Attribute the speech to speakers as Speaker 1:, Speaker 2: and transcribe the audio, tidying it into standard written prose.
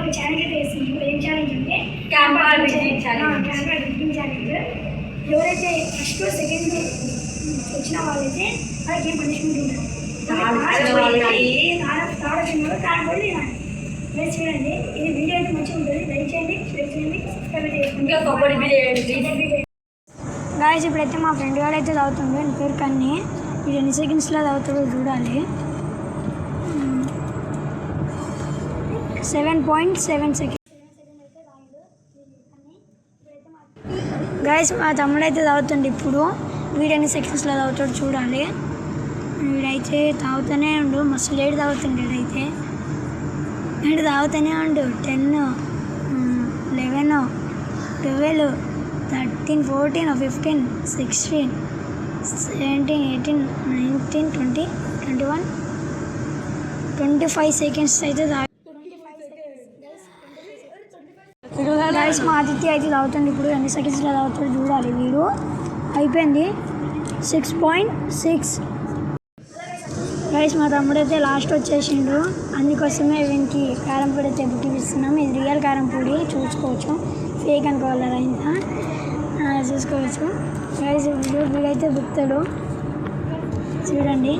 Speaker 1: ఒక ఛాలెంజ్ అయితే వేస్తున్నాము. ఏం ఛాలెంజ్ అంటే
Speaker 2: క్యాంపర్ ఛాలెంజ్.
Speaker 1: ఛాలెంజ్. ఎవరైతే ఫస్ట్ సెకండ్ వచ్చిన వాళ్ళైతే వాళ్ళకి ఏం పనిష్మెంట్ ఉంటుంది. కాకపోతే చూడండి, ఇది వీడియో అయితే మంచిగా ఉంటుంది. లైక్ చేయండి, షేర్ చేయండి, సబ్స్క్రైబ్ చేయండి. గాయస్ ఇప్పుడైతే మా ఫ్రెండ్ గారు అయితే చదువుతుండే, ఆయన పేరు కన్నీ. ఇది ఎన్ని సెకండ్స్లో చదువుతాడో చూడాలి. 7.7 సెకండ్స్. గాయస్ మా తమ్ముడు అయితే తాగుతుండే ఇప్పుడు. వీడు ఎన్ని సెకండ్స్లో తాగుతాడు చూడాలి. వీడైతే తాగుతూనే ఉండు, మస్తు లేట్ తాగుతుండే. వీడు తాగుతూనే ఉండు. 10, 11, 12, 13, 14, 15, 16, 17, 18, 19, 20, 21, 25 సెకండ్స్ అయితే గాయస్ మా ఆదిత్య అయితే తాగుతుంది ఇప్పుడు. ఎన్ని సెకండ్స్లో తాగుతాడు చూడాలి. వీడు అయిపోయింది 6.6. గాయస్ మా తమ్ముడు అయితే లాస్ట్ వచ్చేసిండు. అందుకోసమే వీనికి కారం పొడి అయితే బుట్టిస్తున్నాం. ఇది రియల్ కారం పొడి, చూసుకోవచ్చు. ఫేక్ అనుకోవాలి ఇంత చూసుకోవచ్చు. గాయస్ వీడైతే బుక్తాడు చూడండి.